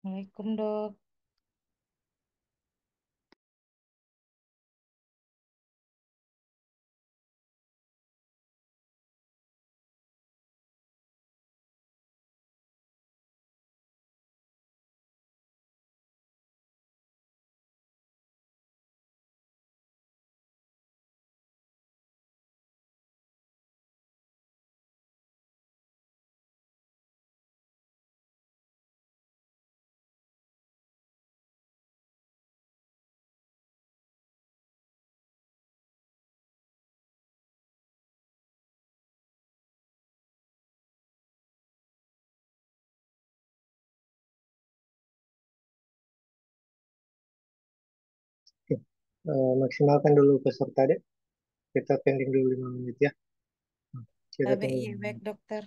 Waalaikumsalam dok. Oke. Maksimalkan dulu peserta deh. Kita pending dulu 5 menit ya. Kita Baik, tunggu iya 5 baik menit. dokter.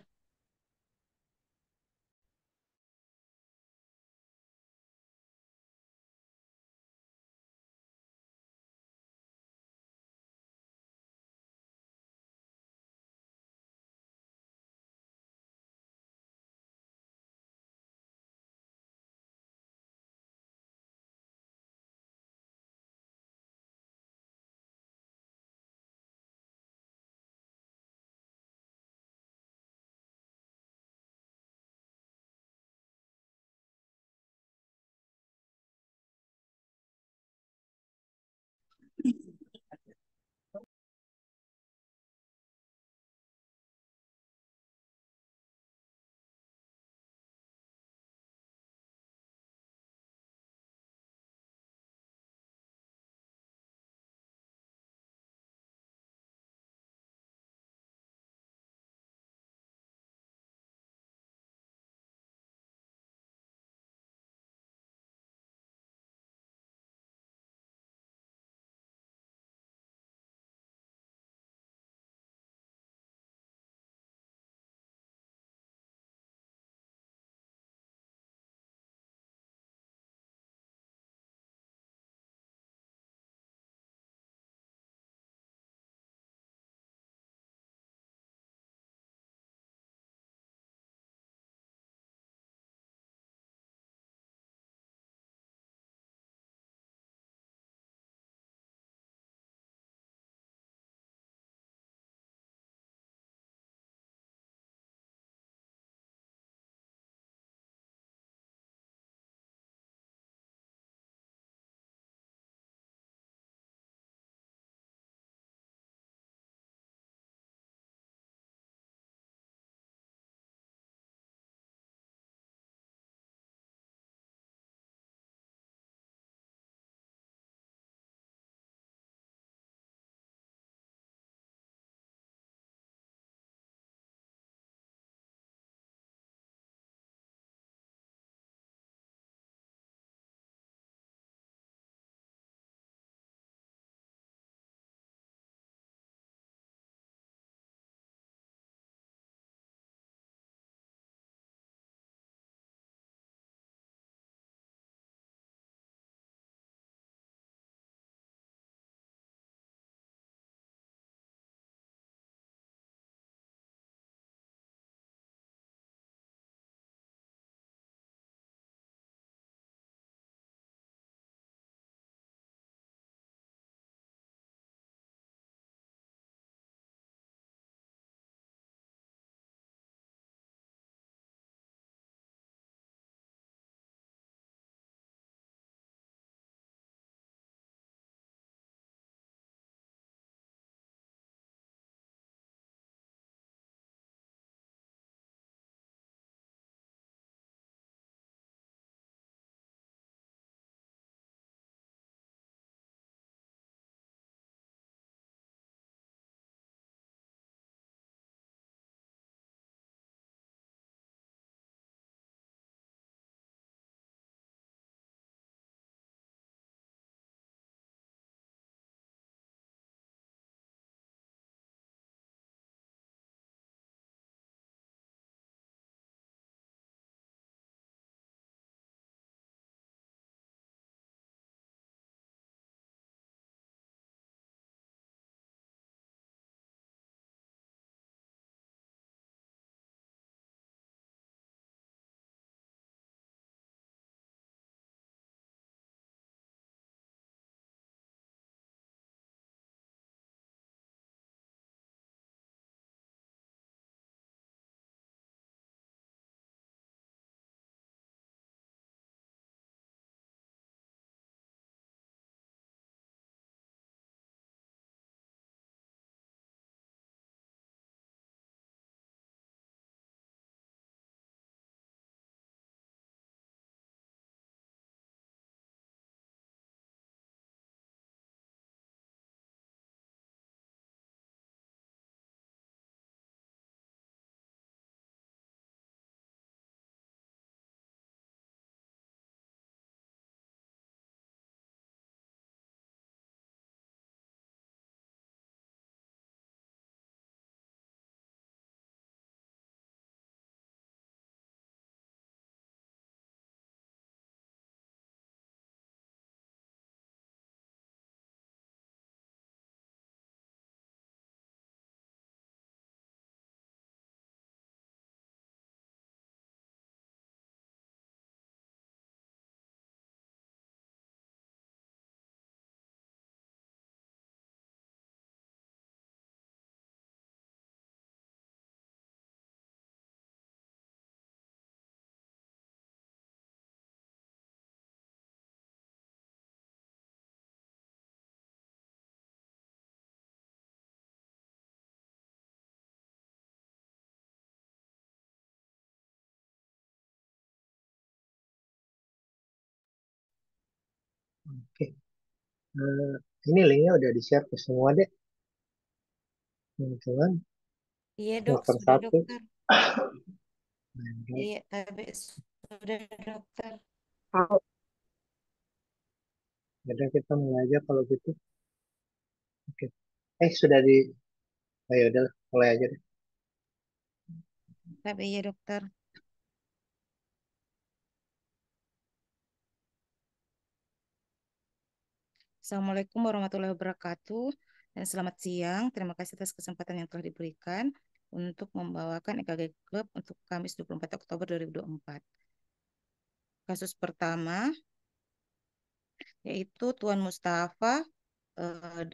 Oke. Eh, ini linknya udah di-share ke semua deh, teman-teman. Iya dok, Semester sudah satu. dokter. Nah, Iya, tapi sudah dokter. Udah kita mulai aja kalau gitu. Oke. Sudah di. Ayo udah, mulai aja deh. Tapi iya dokter. Assalamualaikum warahmatullahi wabarakatuh. Dan selamat siang. Terima kasih atas kesempatan yang telah diberikan untuk membawakan EKG Club untuk Kamis 24 Oktober 2024. Kasus pertama yaitu Tuan Mustafa,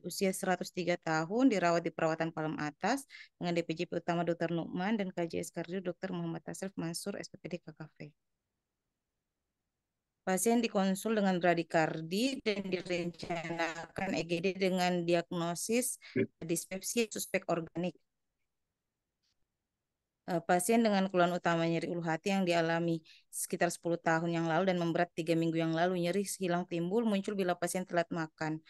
usia 103 tahun, dirawat di perawatan Palem Atas dengan DPJP utama Dr. Nukman dan KJS Kardio Dr. Muhammad Tasrif Mansur SPPD KKV. Pasien dikonsul dengan bradikardi dan direncanakan EGD dengan diagnosis dispepsia suspek organik. Pasien dengan keluhan utama nyeri ulu hati yang dialami sekitar 10 tahun yang lalu dan memberat 3 minggu yang lalu. Nyeri hilang timbul muncul bila pasien telat makan.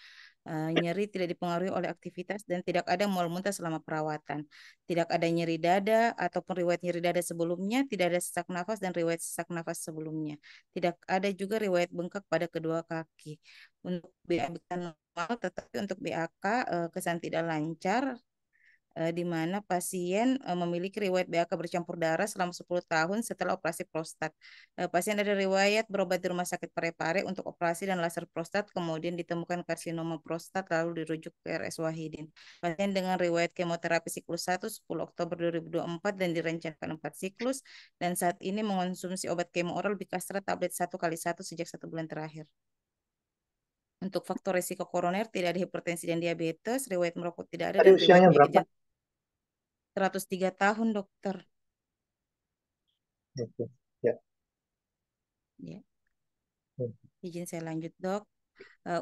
Nyeri tidak dipengaruhi oleh aktivitas dan tidak ada mual muntah selama perawatan. Tidak ada nyeri dada ataupun riwayat nyeri dada sebelumnya, tidak ada sesak nafas dan riwayat sesak nafas sebelumnya. Tidak ada juga riwayat bengkak pada kedua kaki. Untuk BAK normal, tetapi untuk BAK kesan tidak lancar, di mana pasien memiliki riwayat BAK bercampur darah selama 10 tahun setelah operasi prostat. Pasien ada riwayat berobat di rumah sakit Parepare untuk operasi dan laser prostat, kemudian ditemukan karsinoma prostat lalu dirujuk ke RS Wahidin. Pasien dengan riwayat kemoterapi siklus 1 10 Oktober 2024 dan direncanakan 4 siklus dan saat ini mengonsumsi obat kemo oral Bicastra tablet 1 kali 1 sejak 1 bulan terakhir. Untuk faktor risiko koroner tidak ada hipertensi dan diabetes, riwayat merokok tidak ada Tadi dan riwayat usianya penyakit berapa? jantung 103 tahun, dokter. Oke. Ya. Ya, Hmm. izin saya lanjut, dok.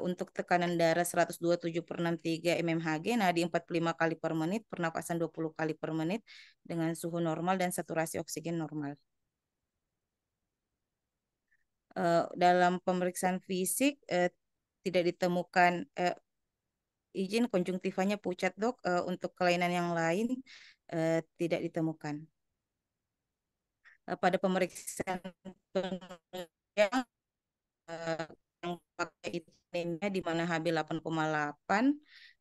Untuk tekanan darah 127 per 63 mmHg, nadi 45 kali per menit, pernapasan 20 kali per menit, dengan suhu normal dan saturasi oksigen normal. Dalam pemeriksaan fisik, tidak ditemukan izin konjungtivanya pucat, dok. Untuk kelainan yang lain, tidak ditemukan. Pada pemeriksaan penunjang, eh, yang pakai ITM-nya di mana HB 8,8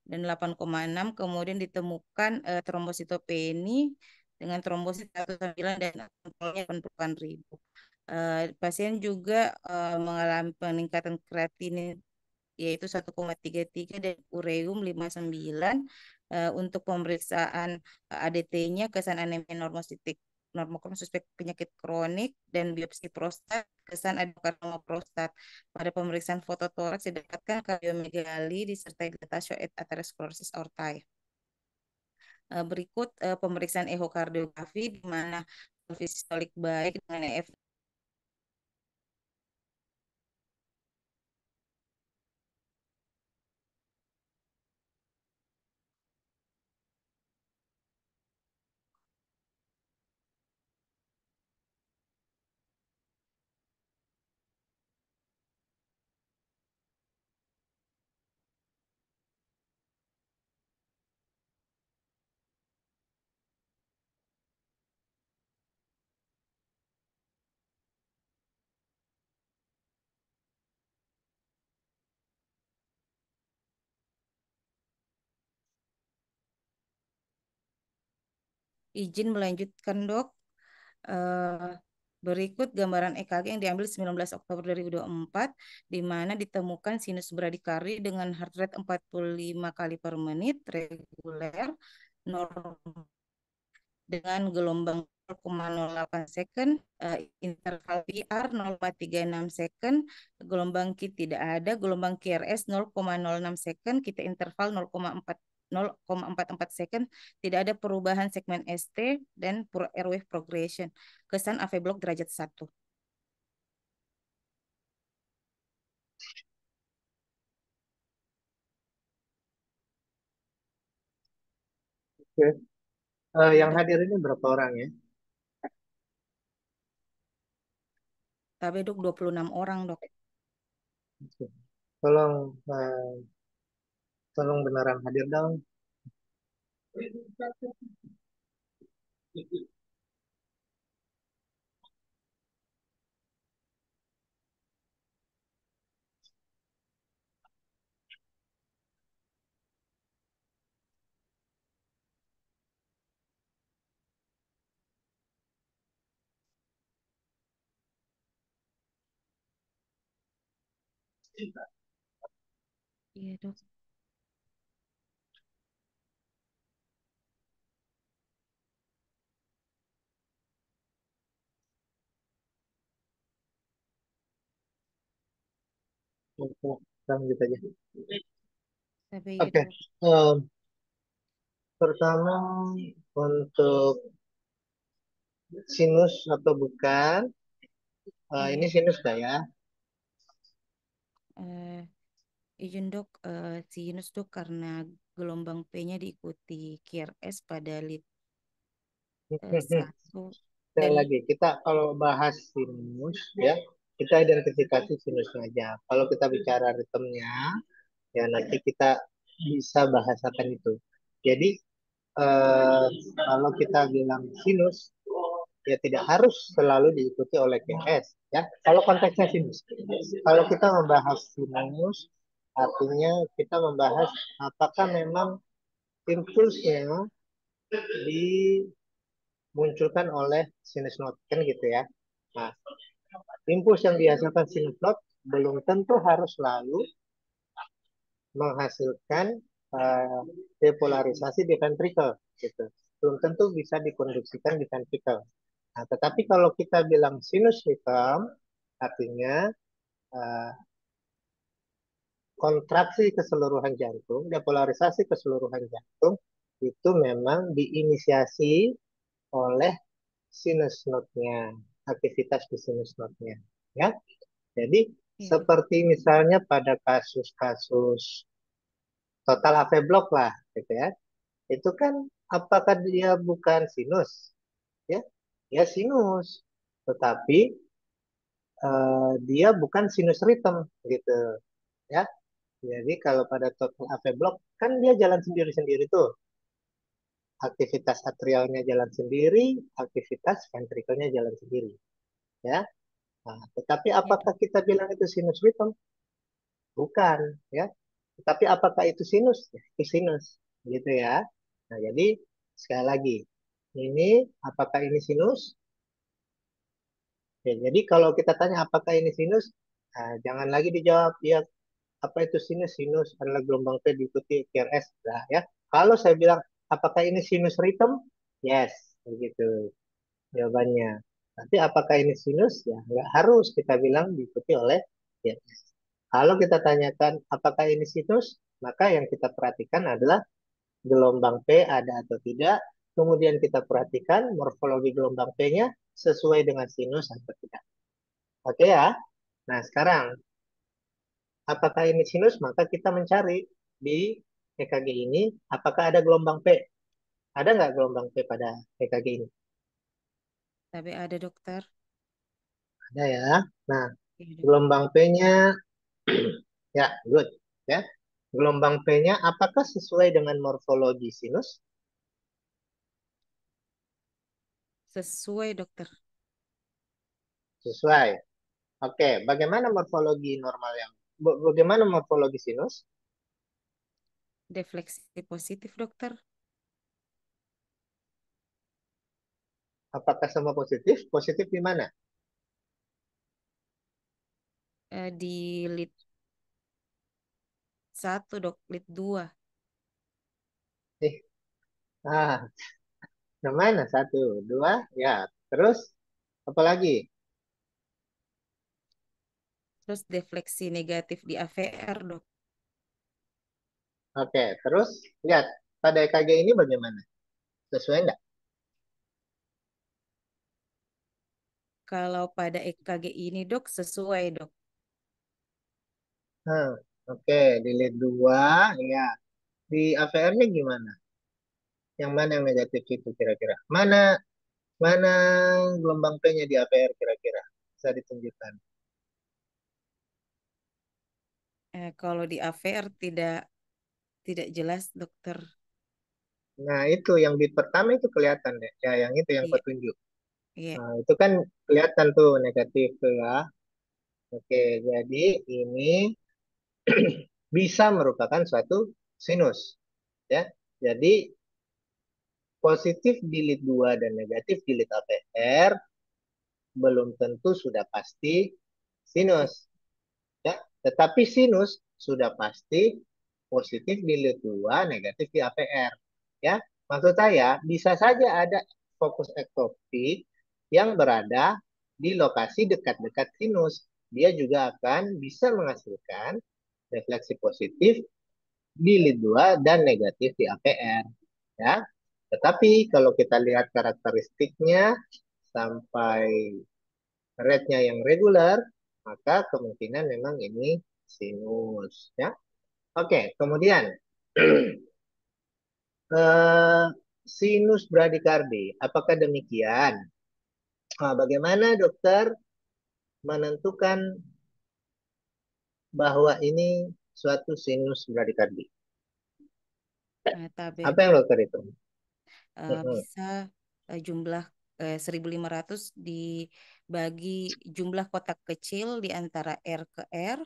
dan 8,6, kemudian ditemukan trombositopeni dengan trombosit 109 dan angkanya 80.000. Pasien juga mengalami peningkatan kreatinin yaitu 1,33 dan ureum 59. Untuk pemeriksaan ADT-nya kesan anemia normositik normokrom suspek penyakit kronik dan biopsi prostat kesan adenokarsinoma prostat. Pada pemeriksaan fototoraks didapatkan kardiomegali disertai dilatasio et atherosclerosis aortae. Berikut pemeriksaan ehokardiografi di mana sistolik baik dengan EF. Izin melanjutkan, dok. Eh, Berikut gambaran EKG yang diambil 19 Oktober 2024, di mana ditemukan sinus bradikari dengan heart rate 45 kali per menit, reguler, normal, dengan gelombang 0,08 second, interval PR 0,36 second, gelombang Q tidak ada, gelombang QRS 0,06 second, kita interval 0,44 second, tidak ada perubahan segmen ST dan airway progression. Kesan AV block derajat 1. Oke. Ya Yang dok, hadir ini berapa orang ya? tapi dok 26 orang, dok. Oke. Tolong, tolong beneran hadir dong. Iya dok. Oke, lanjut aja. Tapi iya Oke, dok. pertama untuk sinus atau bukan, ini Iya. sinus dah ya. eh izin dok, sinus dok karena gelombang P-nya diikuti QRS pada lit 1 Sekali dan lagi, kita kalau bahas sinus ya, kita identifikasi sinusnya aja. Kalau kita bicara ritmenya, ya nanti kita bisa bahasakan itu. Jadi eh, kalau kita bilang sinus, ya tidak harus selalu diikuti oleh QS ya. Kalau konteksnya sinus, kalau kita membahas sinus, artinya kita membahas apakah memang impulsnya dimunculkan oleh sinus node kan gitu ya. Nah, impuls yang dihasilkan sinus node belum tentu harus selalu menghasilkan uh, depolarisasi di ventricle gitu. Belum tentu bisa dikonduksikan di ventricle. Nah, tetapi kalau kita bilang sinus rhythm, artinya uh, kontraksi keseluruhan jantung, depolarisasi keseluruhan jantung itu memang diinisiasi oleh sinus node-nya, aktivitas di sinus node-nya. Ya, jadi iya dok. seperti misalnya pada kasus-kasus total AV block lah, gitu ya. Itu kan apakah dia bukan sinus? Ya, dia sinus, tetapi dia bukan sinus rhythm gitu ya. Jadi kalau pada total AV block kan dia jalan sendiri-sendiri tuh. Aktivitas atrialnya jalan sendiri, aktivitas ventrikelnya jalan sendiri, ya. Nah, tetapi Iya apakah dok. kita bilang itu sinus rhythm? Bukan, ya. Tetapi apakah itu sinus? Ya, itu sinus, gitu ya. Nah, jadi sekali lagi, ini apakah ini sinus? Ya, jadi kalau kita tanya apakah ini sinus, nah, jangan lagi dijawab ya apa itu sinus? Sinus adalah gelombang P diikuti QRS. Nah, ya. Kalau saya bilang apakah ini sinus rhythm? Yes, begitu jawabannya. Tapi apakah ini sinus? Ya, nggak harus kita bilang diikuti oleh QRS. Kalau kita tanyakan apakah ini sinus, maka yang kita perhatikan adalah gelombang P ada atau tidak. Kemudian kita perhatikan morfologi gelombang P-nya sesuai dengan sinus atau tidak. Oke ya. Nah, sekarang apakah ini sinus? Maka kita mencari di EKG ini apakah ada gelombang P. Ada nggak gelombang P pada EKG ini? Tapi ada dokter. Ada ya. Nah, Iya dok. gelombang P-nya ya, good. Ya. Gelombang P-nya apakah sesuai dengan morfologi sinus? Sesuai dokter. Sesuai. Oke, bagaimana morfologi normal yang bagaimana morfologi sinus? Defleksi positif dokter. Apakah semua positif? Positif di mana? Di lit 1 dok, lit 2. Eh, yang mana? Satu, dua, ya. Terus apa lagi? Terus defleksi negatif di AVR dok. Oke, terus lihat pada EKG ini bagaimana? Sesuai enggak? Kalau pada EKG ini dok sesuai dok. Hmm, oke, di lead 2, ya. Di AVR-nya gimana? Yang mana yang negatif itu kira-kira? Mana mana gelombang P-nya di AVR kira-kira? Bisa ditunjukkan. Kalau di AVR tidak jelas, dokter. Nah, itu yang bit pertama itu kelihatan deh. Ya, yang itu yang Iya, petunjuk. iya. Nah, itu kan kelihatan tuh negatif tuh ya. Oke, jadi ini bisa merupakan suatu sinus ya. Jadi positif di lead 2 dan negatif di lead APR belum tentu sudah pasti Si- sinus ya. Tetapi sinus sudah pasti positif di lead 2, negatif di APR ya. Maksud saya bisa saja ada fokus ektopik yang berada di lokasi dekat-dekat sinus. Dia juga akan bisa menghasilkan refleksi positif di lead 2 dan negatif di APR ya. Tetapi kalau kita lihat karakteristiknya sampai rate-nya yang regular, maka kemungkinan memang ini sinus ya. Oke, kemudian eh, sinus bradikardi, apakah demikian? Nah, bagaimana dokter menentukan bahwa ini suatu sinus bradikardi? Apa yang Tabelnya dokter itu? bisa jumlah 1.500 dibagi jumlah kotak kecil di antara R ke R,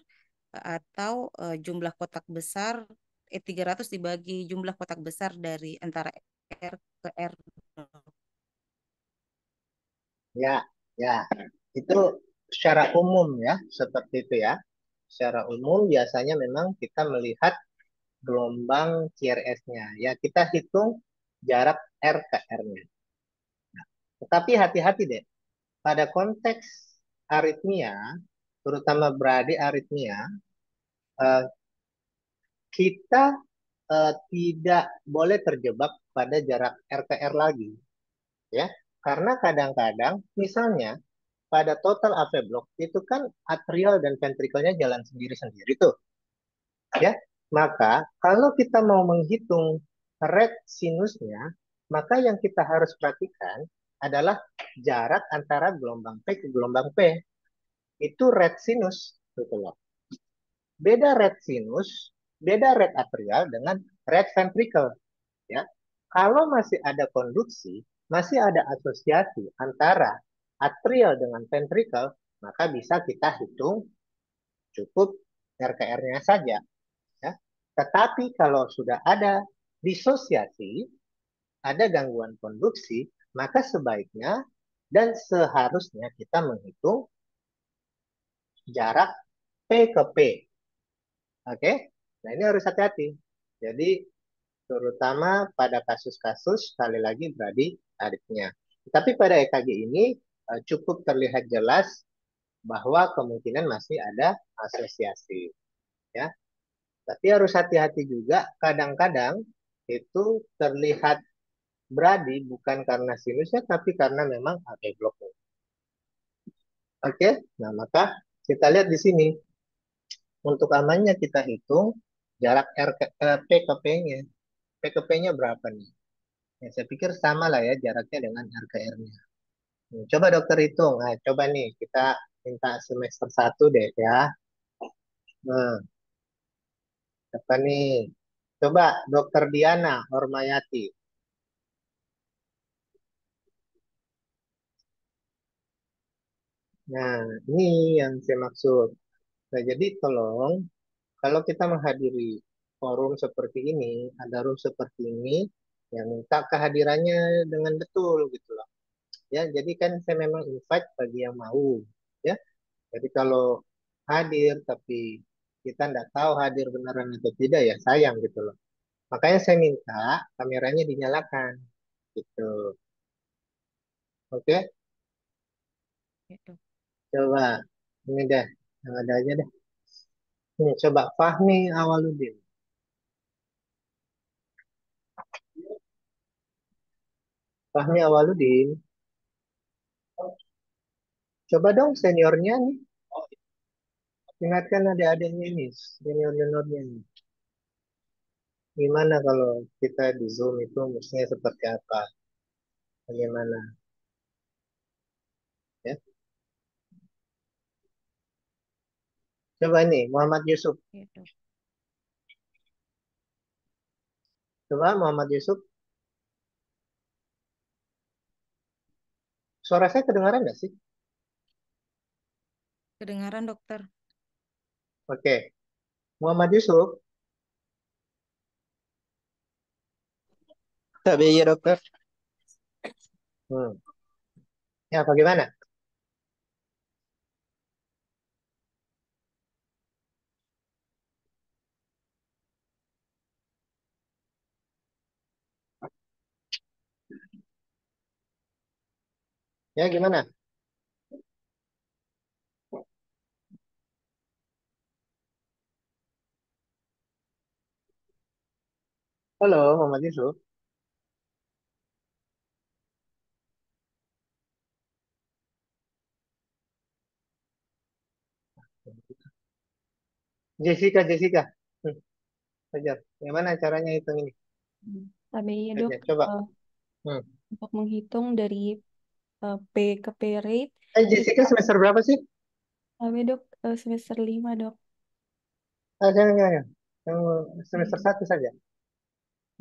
atau jumlah kotak besar 300 dibagi jumlah kotak besar dari antara R ke R. Ya, ya. Itu secara umum ya, seperti itu ya. Secara umum biasanya memang kita melihat gelombang CRS-nya. Ya, kita hitung jarak R ke R-nya. Tetapi hati-hati deh, pada konteks aritmia, terutama beradi aritmia, eh, kita tidak boleh terjebak pada jarak R ke R lagi. Ya, karena kadang-kadang, misalnya, pada total AV block itu kan atrial dan ventrikelnya jalan sendiri-sendiri tuh. Ya, maka kalau kita mau menghitung rate sinusnya, maka yang kita harus perhatikan adalah jarak antara gelombang P ke gelombang P. Itu rate sinus, gitu loh. Beda rate sinus, beda rate atrial dengan rate ventricle, ya. Kalau masih ada konduksi, masih ada asosiasi antara atrial dengan ventricle, maka bisa kita hitung cukup RKR-nya saja. Ya. Tetapi kalau sudah ada disosiasi, ada gangguan konduksi, maka sebaiknya dan seharusnya kita menghitung jarak P ke P. Oke? Nah ini harus hati-hati. Jadi terutama pada kasus-kasus sekali lagi berarti adiknya. Tapi pada EKG ini cukup terlihat jelas bahwa kemungkinan masih ada asosiasi. Ya, tapi harus hati-hati juga. Kadang-kadang itu terlihat beradi bukan karena sinusnya, tapi karena memang ada bloknya. Oke, nah maka kita lihat di sini. Untuk amannya kita hitung jarak P ke P-nya. P ke P-nya berapa nih? Ya, saya pikir sama lah ya jaraknya dengan R ke R-nya. Coba dokter hitung. Nah, coba nih kita minta semester 1 deh ya. Nah, apa nih? Coba dokter Diana Ormayati. Nah, ini yang saya maksud. Nah, jadi tolong kalau kita menghadiri forum seperti ini, ada room seperti ini, ya minta kehadirannya dengan betul gitu loh. Ya, jadi kan saya memang invite bagi yang mau. Ya, jadi kalau hadir tapi kita nggak tahu hadir beneran atau tidak ya sayang gitu loh. Makanya saya minta kameranya dinyalakan gitu. Oke, Gitu. coba ini deh, yang ada aja deh. Ini coba Fahmi Awaludin. Fahmi Awaludin, coba dong seniornya nih. Ingatkan adik-adiknya ini, senior-seniornya nih. Gimana kalau kita di Zoom itu mestinya seperti apa? Bagaimana? Ya, Coba nih, Muhammad Yusuf. Ya, dok. Coba Muhammad Yusuf. Suara saya kedengaran nggak sih? Kedengaran dokter. Oke. Muhammad Yusuf. Tapi iya dokter. Hmm. Ya, bagaimana? Ya, gimana? Halo, Muhammad Yusuf. Jessica, Jessica. Hmm, Ajar. Gimana caranya hitung ini? Tapi ya dok, Ajar, coba. eh, Hmm. untuk menghitung dari P ke P rate, kita Jessica semester berapa sih? tapi dok semester 5 dok. Jangan, jangan. Yang semester Hmm. satu saja.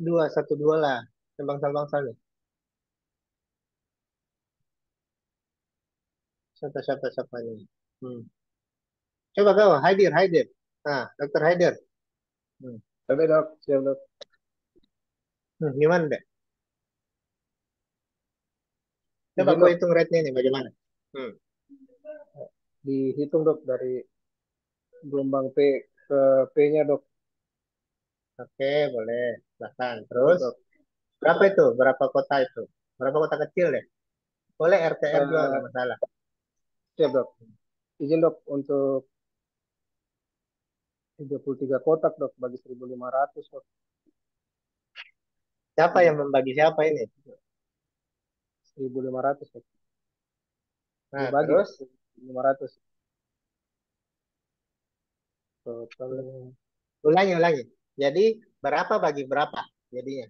Dua, satu, dua lah. Bangsal-bangsal nih. Siapa nih? Hmm. Coba kau, Haidir, Haidir. Nah, dokter Haidir. Hmm. Tapi dok, siap dok. Gimana deh? Coba Izin kau dok, hitung rate-nya nih, bagaimana? Hmm. dihitung dok dari gelombang P ke P-nya dok. Oke, boleh. Silahkan. Siap Terus, dok. berapa itu? Berapa kota itu? Berapa kota kecil deh? Boleh RTR juga, nggak Eh, masalah. siap dok. Izin dok untuk 33 kotak dok bagi 1.500 dok. Siapa yang membagi siapa ini? 1.500 dok. Nah, Dibagi dok terus? 1.500 total Ulangi, ulangi. Jadi, berapa bagi berapa jadinya?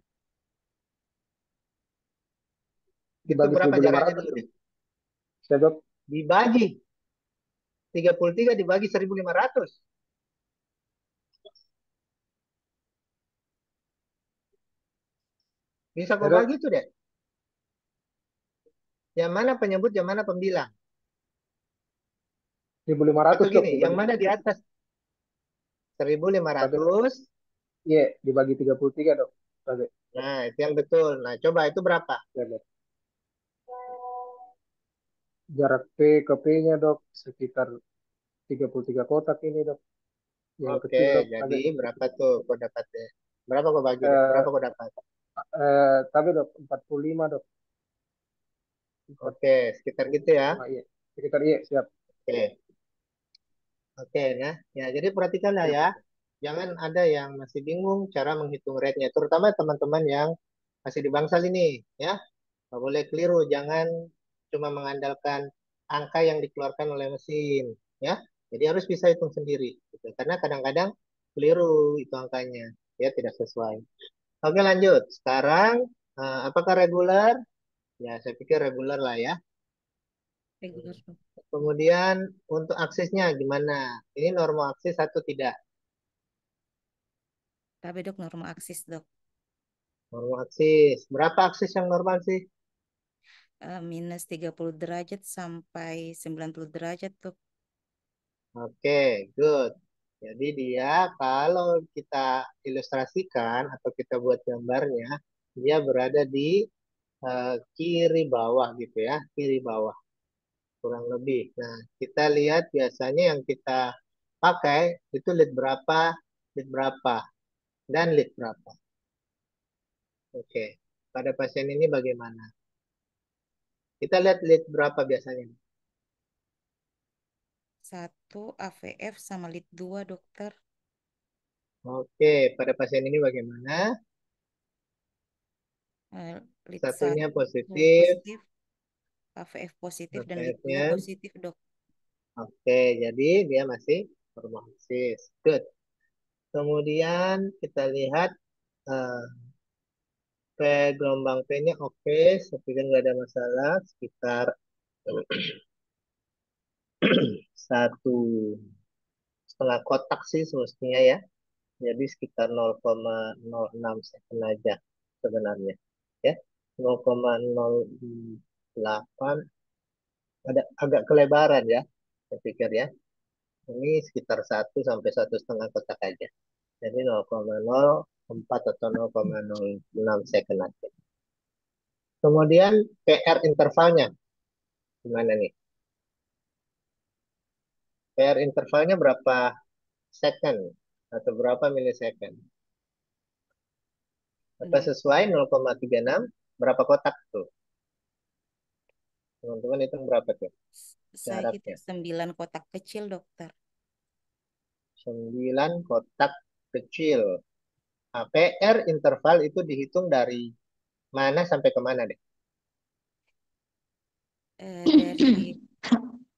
Itu dibagi berapa jaraknya 1.500 dulu dok. deh? Siap dok. Dibagi. 33 dibagi 1.500. Bisa Ya kau dok, bagi tuh deh. Yang mana penyebut, yang mana pembilang. 1.500 Atau dok gini, yang dibagi mana di atas tapi 1.500. iya dibagi 33 dok. Tapi, Nah, itu yang betul. Nah, coba itu berapa? ya, dok. Jarak P ke P-nya dok sekitar 33 kotak ini dok. Yang Oke, kecil dok. jadi Tapi, berapa tuh kau dapatnya? Berapa kau bagi deh? Berapa eh, kau dapat? tapi dok 45 dok. Oke, sekitar gitu ya. 45 iya. Sekitar iya siap. Oke, oke ya. Ya, jadi perhatikanlah Siap ya. dok. Jangan ada yang masih bingung cara menghitung rate-nya. Terutama teman-teman yang masih di bangsal ini. Ya, nggak boleh keliru. Jangan cuma mengandalkan angka yang dikeluarkan oleh mesin. Ya, jadi harus bisa hitung sendiri. Gitu. Karena kadang-kadang keliru itu angkanya. Ya, tidak sesuai. Oke, lanjut. Sekarang, apakah reguler? Ya, saya pikir reguler lah ya. Reguler dok. Kemudian untuk aksesnya gimana? Ini normal akses atau tidak? Tapi dok normal aksis dok. Normal akses. Berapa akses yang normal sih? Minus 30 derajat sampai 90 derajat dok. Oke, good. Jadi dia kalau kita ilustrasikan atau kita buat gambarnya, dia berada di kiri bawah gitu ya, kiri bawah kurang lebih. Nah, kita lihat biasanya yang kita pakai itu lead berapa, dan lead berapa. Oke, pada pasien ini bagaimana? Kita lihat lead berapa biasanya. Satu AVF sama lead 2 dokter. Oke, pada pasien ini bagaimana? Eh, Lead Satunya 1 positif, positif, AVF positif dan lead 2 APF-nya. positif dok. Oke, jadi dia masih hormonsis. Good. Kemudian kita lihat eh, P gelombang P-nya oke, saya pikir nggak ada masalah, sekitar 1 setengah kotak sih semestinya ya. Jadi sekitar 0,06 second aja sebenarnya. Ya, 0,08 ada agak kelebaran ya, saya pikir ya. Ini sekitar 1 sampai 1,5 kotak aja. Jadi 0,04 atau 0,06 second aja. Kemudian PR intervalnya gimana nih? PR intervalnya berapa second atau berapa milisecond? Apa sesuai 0,36 berapa kotak tuh? Teman-teman itu berapa tuh Saya hitung syaratnya? 9 kotak kecil, dokter. 9 kotak kecil. Nah, PR interval itu dihitung dari mana sampai ke mana deh? Dari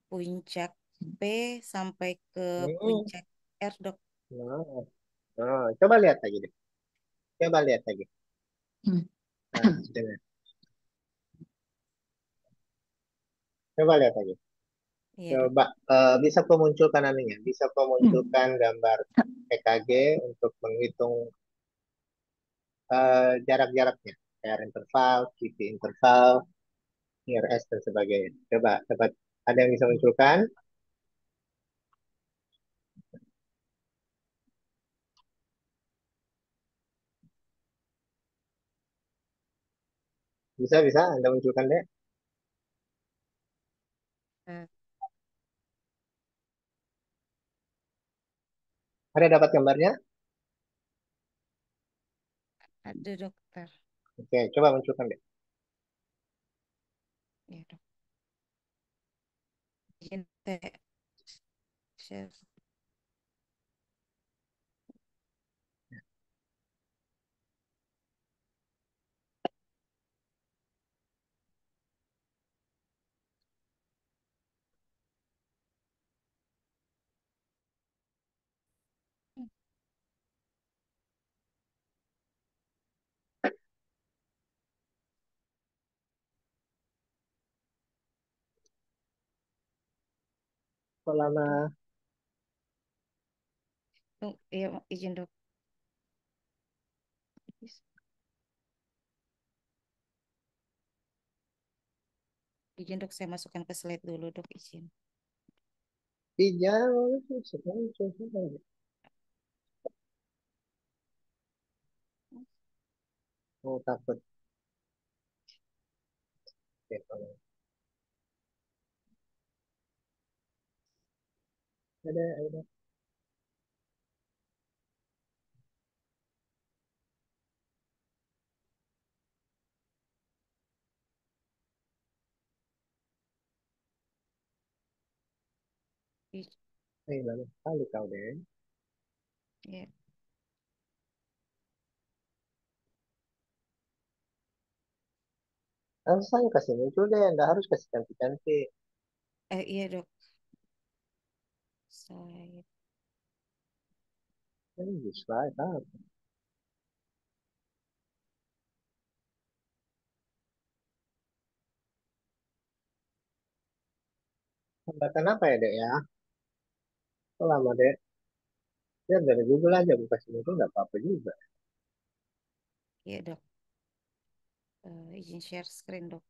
puncak P sampai ke Hmm, puncak R, dok. nah, coba lihat lagi deh. Coba lihat lagi. Nah, dengar. Coba lihat lagi. Iya, dok. Coba bisa kau munculkan anunya, bisa kau munculkan gambar EKG untuk menghitung jarak-jaraknya, PR interval, QT interval, IRS dan sebagainya. Coba, coba ada yang bisa munculkan? Bisa, bisa Anda munculkan deh. Eh, Ada dapat gambarnya? Ada, dokter. Oke, coba munculkan deh. Iya, dok. Izin saya share. Kok lama? Iya, izin, dok. Izin, dok, saya masukkan ke slide dulu, dok. Izin. Tiga, oh takut. Oke, ada. Izin. Lama sekali kau deh. Iya. Saya kasih muncul deh, nggak harus kasih cantik-cantik. Iya, dok. Saya Ini slide apa? Tambahkan apa ya dek ya? Kok lama dek? Ya dari Google aja, aku kasih muncul nggak apa-apa juga. Iya, dok. Izin share screen, dok.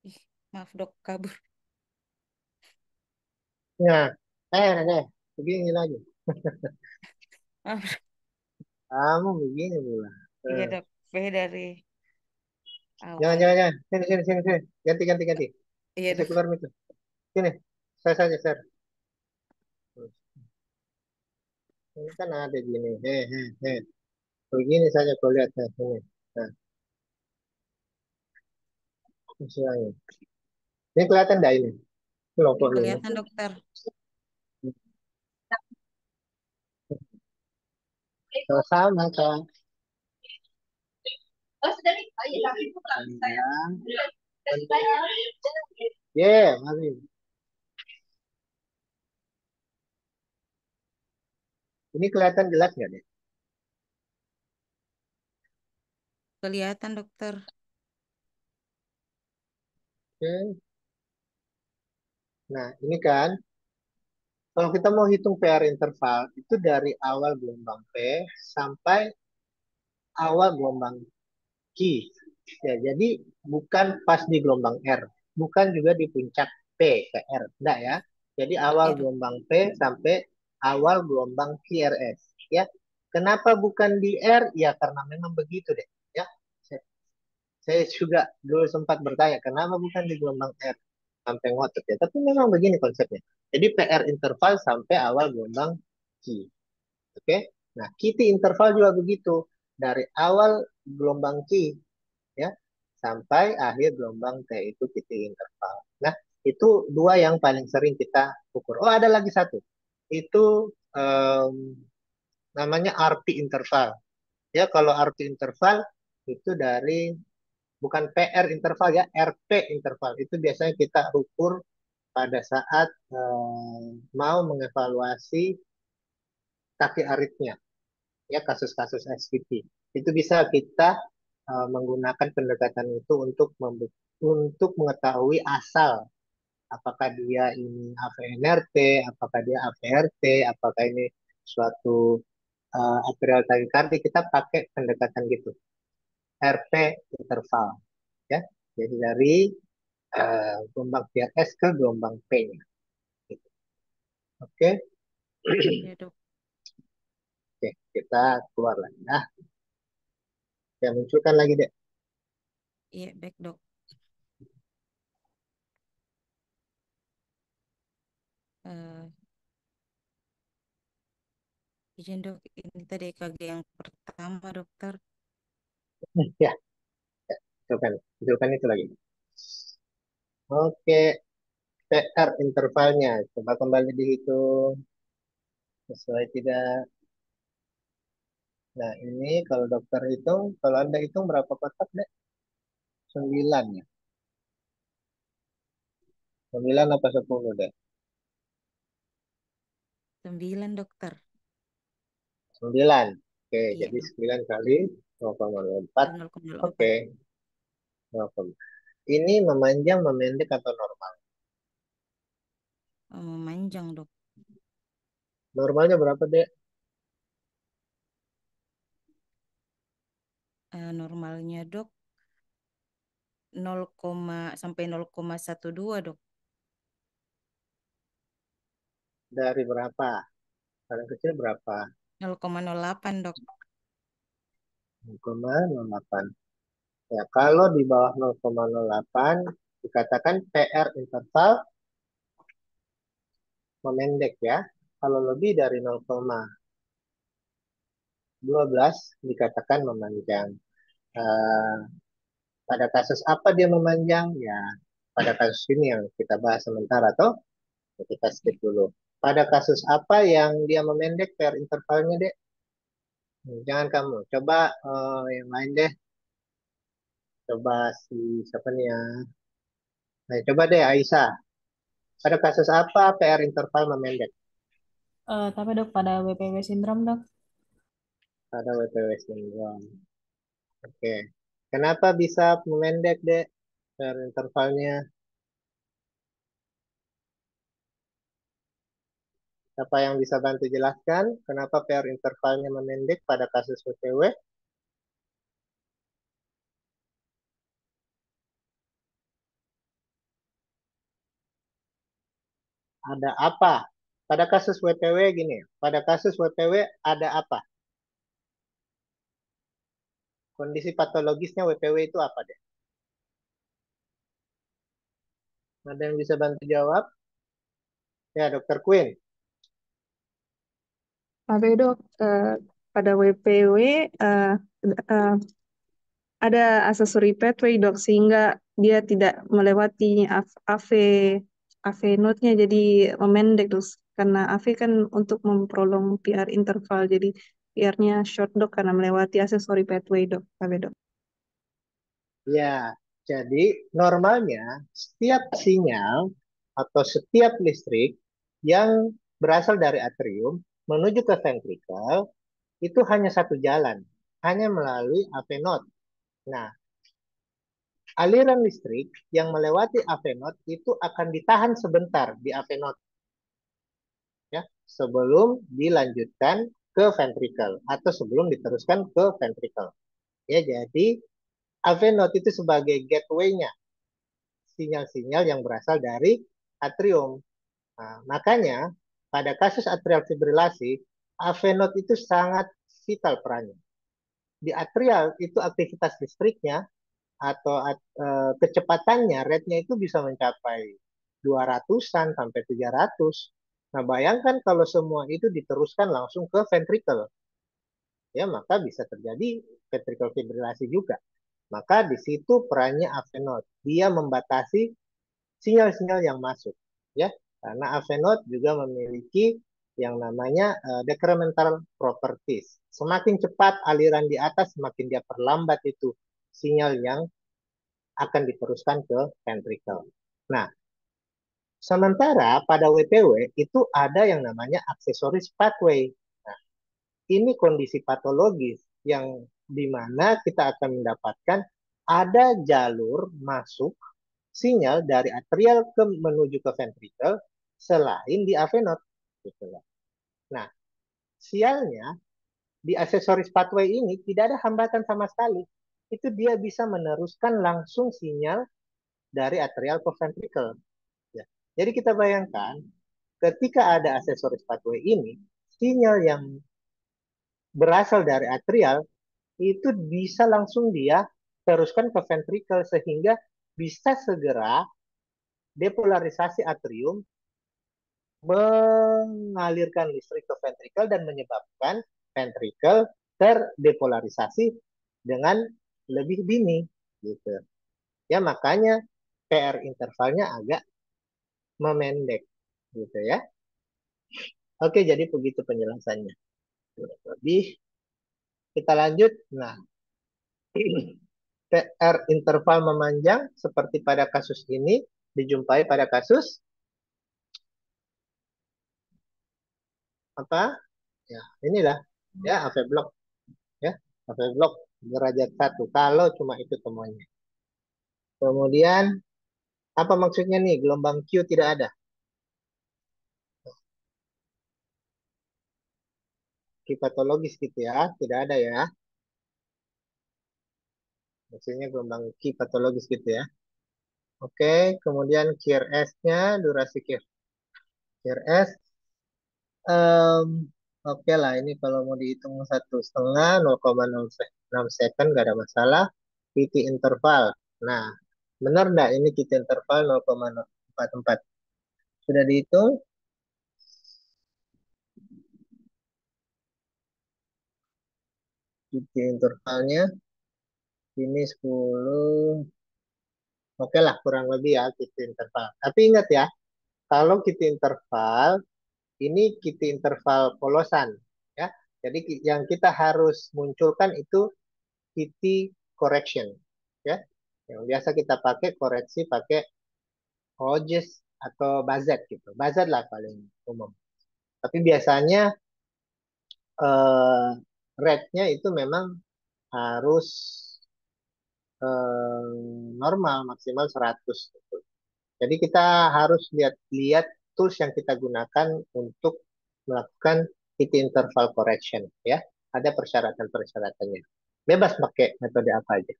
Ih, maaf, dok, kabur. Nah, deh, begini lagi. Maaf. Kamu begini pula. Iya, Eh, dok. P dari jangan, awal. jangan, jangan. Sini. Ganti. Iya, Bisa dok. keluar itu. Sini, saya saja, share. Ini kan ada gini. Begini saja kau lihat. Nah, sini. Nah, misalnya. Ini kelihatan dah ini. Kelompok ini. Kelihatan, dokter. Sama, Kak. Ya, mari. Ini kelihatan jelas nggak nih? Kelihatan, dokter. Oke. Nah, ini kan, kalau kita mau hitung PR interval, itu dari awal gelombang P sampai awal gelombang Q. Ya, jadi bukan pas di gelombang R, bukan juga di puncak P ke R, enggak ya. Jadi awal Ya, Dok. gelombang P sampai awal gelombang QRS, ya. Kenapa bukan di R? Ya karena memang begitu deh, ya. Saya juga dulu sempat bertanya, kenapa bukan di gelombang R sampai ngotot ya? Tapi memang begini konsepnya. Jadi PR interval sampai awal gelombang Q. Oke? Nah, QT interval juga begitu. Dari awal gelombang Q ya sampai akhir gelombang T itu QT interval. Nah, itu dua yang paling sering kita ukur. Oh, ada lagi satu. Itu namanya RP interval. Ya, kalau RP interval itu dari bukan PR interval ya, RP interval. Itu biasanya kita ukur pada saat mau mengevaluasi kaki aritmia, ya kasus-kasus SVT. Itu bisa kita menggunakan pendekatan itu untuk mengetahui asal apakah dia ini AVNRT, apakah dia AVRT, apakah ini suatu arterial tachycardia, kita pakai pendekatan gitu. RP interval, ya. Jadi dari gelombang PRS ke gelombang P-nya. Gitu. Oke, Ya, Dok. oke, kita keluar lagi. Nah, ya munculkan lagi deh. Iya, baik, Dok. Eh, izin, Dok. Ini tadi EKG yang pertama, dokter. Ya, munculkan, munculkan itu lagi. Oke, PR intervalnya. Coba kembali dihitung. Sesuai tidak. Nah, ini kalau dokter hitung, kalau Anda hitung berapa kotak, deh? 9 ya. 9 apa 10, deh? 9, dokter. 9. Oke, Iya, jadi Dok. 9 kali 0,04. 0,04. Oke, 0, ini memanjang, memendek, atau normal? Memanjang, Dok. Normalnya berapa, deh? Normalnya, Dok, 0, sampai 0,12, Dok. Dari berapa? Paling kecil berapa? 0,08, Dok. 0,08. Ya, kalau di bawah 0,08 dikatakan PR interval memendek ya. Kalau lebih dari 0,12 dikatakan memanjang. Eh, pada kasus apa dia memanjang? Ya, pada kasus ini yang kita bahas sementara atau kita skip Iya. dulu. Pada kasus apa yang dia memendek PR intervalnya, deh? Jangan kamu. Coba yang lain deh. Coba si siapa nih ya? Nah, coba deh Aisyah. Pada kasus apa PR interval memendek? Tapi dok pada WPW sindrom dok. Pada WPW syndrome. Oke. Kenapa bisa memendek, deh? PR intervalnya. Siapa yang bisa bantu jelaskan kenapa PR intervalnya memendek pada kasus WPW? Ada apa? Pada kasus WPW gini, pada kasus WPW ada apa? Kondisi patologisnya WPW itu apa, deh? Ada yang bisa bantu jawab? Ya, Dokter Queen. Tapi dok pada WPW eh, eh, ada aksesori pathway dok sehingga dia tidak melewati AV AV node-nya jadi memendek dok karena AV kan untuk memprolong PR interval jadi PR-nya short dok karena melewati aksesori pathway dok. Tapi dok. Ya, jadi normalnya setiap sinyal atau setiap listrik yang berasal dari atrium menuju ke ventrikel itu hanya satu jalan, hanya melalui AV node. Nah, aliran listrik yang melewati AV node itu akan ditahan sebentar di AV node ya, sebelum dilanjutkan ke ventricle atau sebelum diteruskan ke ventricle. Ya, jadi AV node itu sebagai gateway-nya sinyal-sinyal yang berasal dari atrium. Nah, makanya pada kasus atrial fibrilasi, AV node itu sangat vital perannya. Di atrial itu aktivitas listriknya atau kecepatannya, rate-nya itu bisa mencapai 200-an sampai 300. Nah, bayangkan kalau semua itu diteruskan langsung ke ventricle, ya maka bisa terjadi ventricle fibrilasi juga. Maka di situ perannya AV node. Dia membatasi sinyal-sinyal yang masuk, ya. Karena AV node juga memiliki yang namanya decremental properties. Semakin cepat aliran di atas, semakin dia perlambat itu sinyal yang akan diteruskan ke ventricle. Nah, sementara pada WPW itu ada yang namanya aksesoris pathway. Nah, ini kondisi patologis yang dimana kita akan mendapatkan ada jalur masuk sinyal dari atrial menuju ke ventricle selain di AV node. Gitu. Nah, sialnya di aksesoris pathway ini tidak ada hambatan sama sekali. Itu dia bisa meneruskan langsung sinyal dari atrial ke ventricle. Ya. Jadi kita bayangkan ketika ada aksesoris pathway ini, sinyal yang berasal dari atrial itu bisa langsung dia teruskan ke ventricle sehingga bisa segera depolarisasi atrium mengalirkan listrik ke ventricle dan menyebabkan ventricle terdepolarisasi dengan lebih dini gitu. Ya makanya PR intervalnya agak memendek gitu ya. Oke, jadi begitu penjelasannya. Lebih kita lanjut. Nah, PR interval memanjang seperti pada kasus ini dijumpai pada kasus apa? Ya, inilah ya AV block ya. AV block derajat 1 kalau cuma itu temuannya. Kemudian apa maksudnya nih gelombang Q tidak ada? Q patologis gitu ya, tidak ada ya. Maksudnya gelombang Q patologis gitu ya. Oke, kemudian QRS-nya, durasi QRS. Um, Oke lah, ini kalau mau dihitung 1,5, 0,06 second, nggak ada masalah. QT interval. Nah, benar nggak ini QT interval 0,44? Sudah dihitung? QT intervalnya ini 10. Oke lah, kurang lebih ya QT interval. Tapi ingat ya, kalau QT interval, ini QT interval polosan. Ya. Jadi yang kita harus munculkan itu QT correction. Ya. Yang biasa kita pakai koreksi pakai Hodges atau Bazet gitu. Bazet lah paling umum. Tapi biasanya eh, rate-nya itu memang harus normal maksimal 100 gitu. Jadi kita harus lihat-lihat tools yang kita gunakan untuk melakukan QT interval correction ya. Ada persyaratan-persyaratannya. Bebas pakai metode apa aja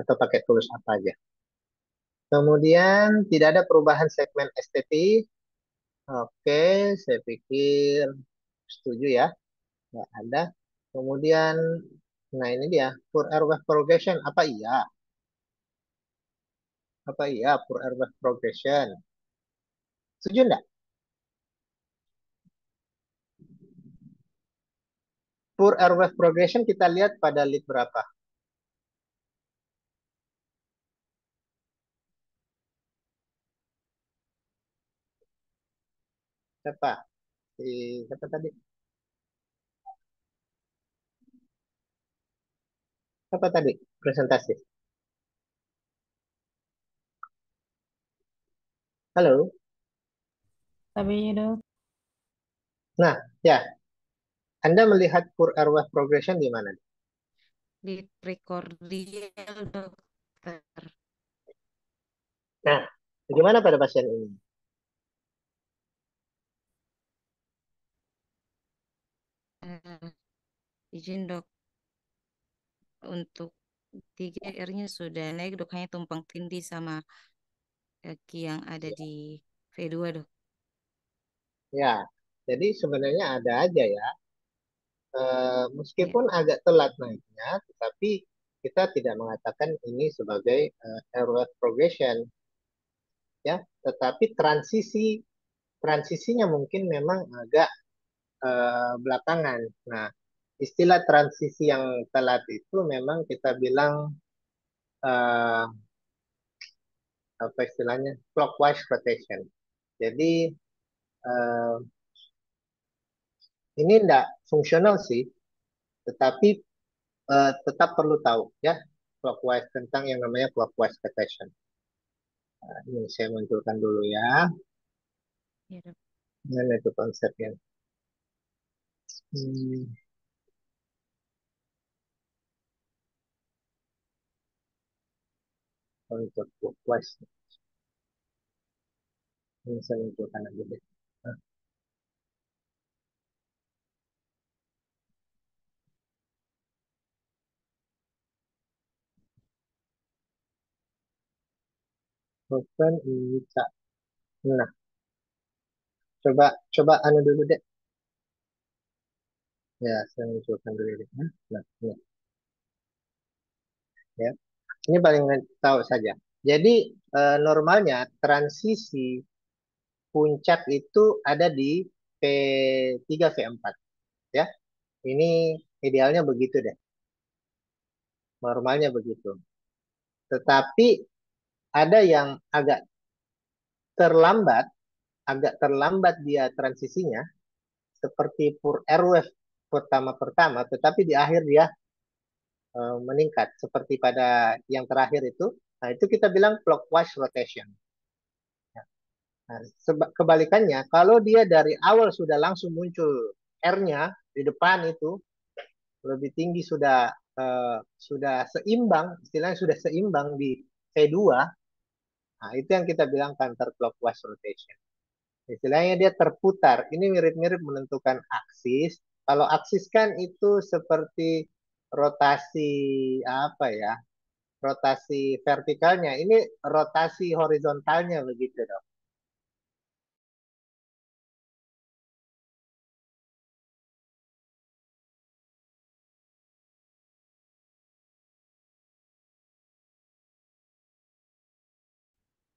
atau pakai tools apa aja. Kemudian tidak ada perubahan segmen STT. Oke, saya pikir setuju ya. Nggak ada. Kemudian, nah ini dia, poor airway progression. Apa iya? Apa iya poor airway progression? Setuju nggak? Poor airway progression kita lihat pada lead berapa? Siapa? Siapa tadi? Siapa tadi? Presentasi. Halo? Tapi dok, Nah, ya. Anda melihat poor airway progression di mana? Di prekordial, dokter. kater. Nah, bagaimana pada pasien ini? Eh, izin dok, untuk 3R-nya sudah naik dok, hanya tumpang tindih sama kaki yang ada di V2 dok. Ya, jadi sebenarnya ada aja ya. Ya, Meskipun agak telat naiknya, tetapi kita tidak mengatakan ini sebagai airway progression, ya. Tetapi transisinya mungkin memang agak belakangan. Nah, istilah transisi yang telat itu memang kita bilang eh, apa istilahnya clockwise rotation. Jadi eh, ini tidak fungsional sih, tetapi tetap perlu tahu ya clockwise tentang yang namanya clockwise rotation. Nah, ini saya munculkan dulu ya. ya dok. Mana itu konsepnya? Hmm, untuk clockwise. Ini saya munculkan aja deh. Nah, open ini Cak. Nah, coba coba anu dulu deh. Ya, saya munculkan dulu deh. Nah, ini ya. Ini paling tahu saja. Jadi normalnya transisi puncak itu ada di V3 V4 ya. Ini idealnya begitu deh. Normalnya begitu. Tetapi ada yang terlambat, agak terlambat dia transisinya seperti Pur Airwave pertama-pertama, tetapi di akhir dia meningkat seperti pada yang terakhir itu. Nah, itu kita bilang clockwise rotation. Nah, kebalikannya, kalau dia dari awal sudah langsung muncul R-nya di depan itu lebih tinggi sudah seimbang, istilahnya sudah seimbang di V2, nah itu yang kita bilang counter clockwise rotation. Istilahnya dia terputar. Ini mirip-mirip menentukan aksis. Kalau aksis kan itu seperti rotasi apa ya? Rotasi vertikalnya. Ini rotasi horizontalnya begitu dong.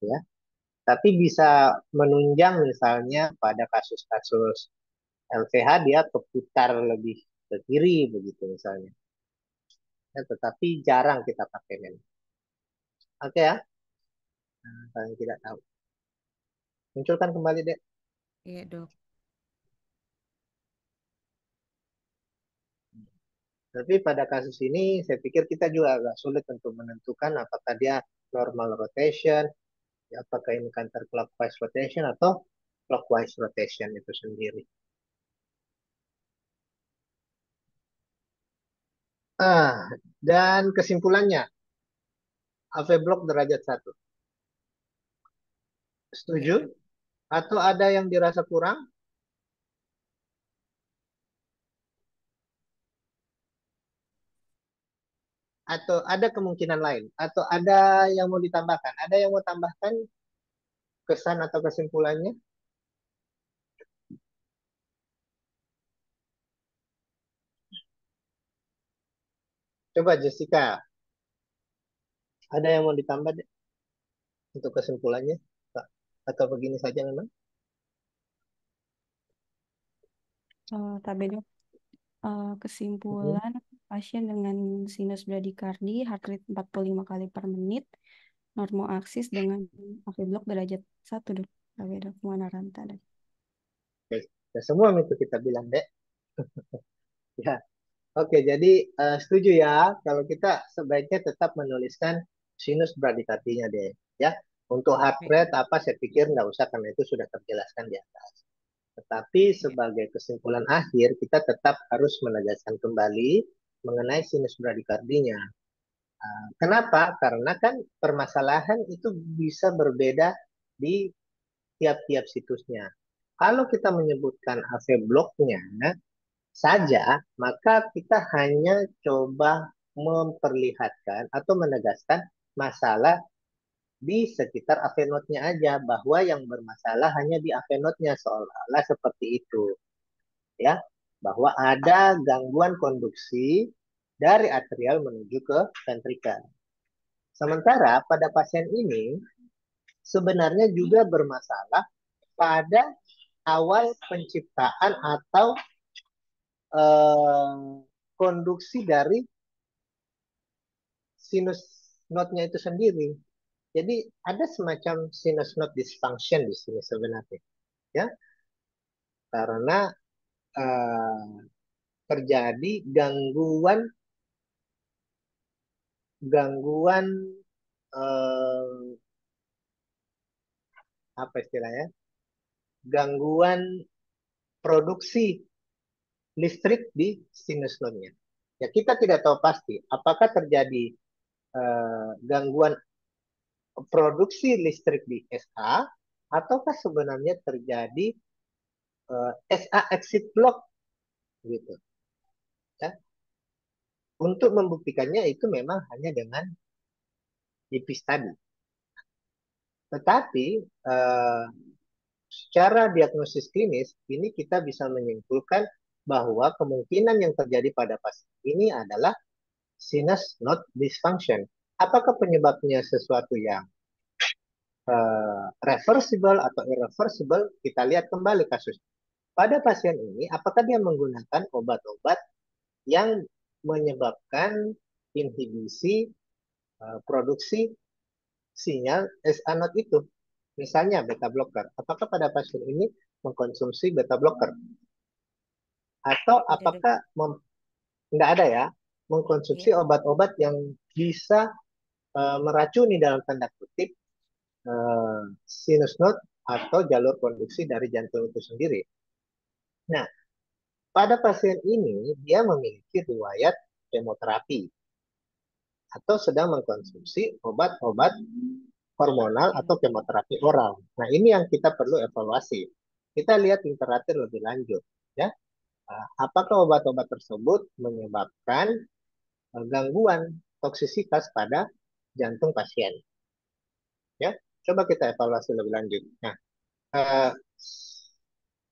Ya. Tapi bisa menunjang misalnya pada kasus-kasus LVH dia keputar lebih ke kiri begitu misalnya. Ya, tetapi jarang kita pakai memang. Oke ya, nah, kalian tidak tahu. Munculkan kembali deh. Iya dok. Tapi pada kasus ini saya pikir kita juga agak sulit untuk menentukan apakah dia normal rotation, ya, apakah ini counter clockwise rotation atau clockwise rotation itu sendiri. Dan kesimpulannya, AV block derajat 1. Iya Setuju? dok. Atau ada yang dirasa kurang? Atau ada kemungkinan lain? Atau ada yang mau ditambahkan? Ada yang mau tambahkan kesan atau kesimpulannya? Coba Jessica, ada yang mau ditambah deh untuk kesimpulannya? Atau begini saja memang? Tapi dok, kesimpulan pasien dengan sinus bradikardi, heart rate 45 kali per menit, normal aksis dengan AV block derajat 1 dok. Tapi dok, Muana Ranta dok. Oke, ya, semua itu kita bilang deh. Ya, oke. Jadi setuju ya kalau kita sebaiknya tetap menuliskan sinus bradikardinya deh. Ya, untuk heart Oke. rate apa saya pikir nggak usah karena itu sudah terjelaskan di atas. Tetapi Iya. sebagai kesimpulan akhir kita tetap harus menegaskan kembali mengenai sinus bradikardinya. Kenapa? Karena kan permasalahan itu bisa berbeda di tiap-tiap situsnya. Kalau kita menyebutkan AV bloknya saja, maka kita hanya coba memperlihatkan atau menegaskan masalah di sekitar AV node-nya aja, bahwa yang bermasalah hanya di AV node-nya, seolah-olah seperti itu. Ya, bahwa ada gangguan konduksi dari atrial menuju ke ventrikel. Sementara pada pasien ini sebenarnya juga bermasalah pada awal penciptaan atau konduksi dari sinus node-nya itu sendiri. Jadi ada semacam sinus node dysfunction di sini sebenarnya, ya, karena terjadi gangguan apa istilahnya? Gangguan produksi listrik di sinus node-nya. Ya, kita tidak tahu pasti apakah terjadi gangguan produksi listrik di SA ataukah sebenarnya terjadi SA exit block gitu. Ya. Untuk membuktikannya itu memang hanya dengan IPIS tadi. Tetapi secara diagnosis klinis ini kita bisa menyimpulkan bahwa kemungkinan yang terjadi pada pasien ini adalah sinus node dysfunction. Apakah penyebabnya sesuatu yang reversible atau irreversible? Kita lihat kembali kasus. Pada pasien ini, apakah dia menggunakan obat-obat yang menyebabkan inhibisi produksi sinyal SA node itu? Misalnya beta blocker. Apakah pada pasien ini mengkonsumsi beta blocker? Atau apakah tidak ada ya, mengkonsumsi obat-obat yang bisa meracuni dalam tanda kutip sinus node atau jalur konduksi dari jantung itu sendiri. Nah, pada pasien ini dia memiliki riwayat kemoterapi atau sedang mengkonsumsi obat-obat hormonal atau kemoterapi oral. Nah, ini yang kita perlu evaluasi. Kita lihat literatur lebih lanjut, ya. Apakah obat-obat tersebut menyebabkan gangguan toksisitas pada jantung pasien? Ya, coba kita evaluasi lebih lanjut.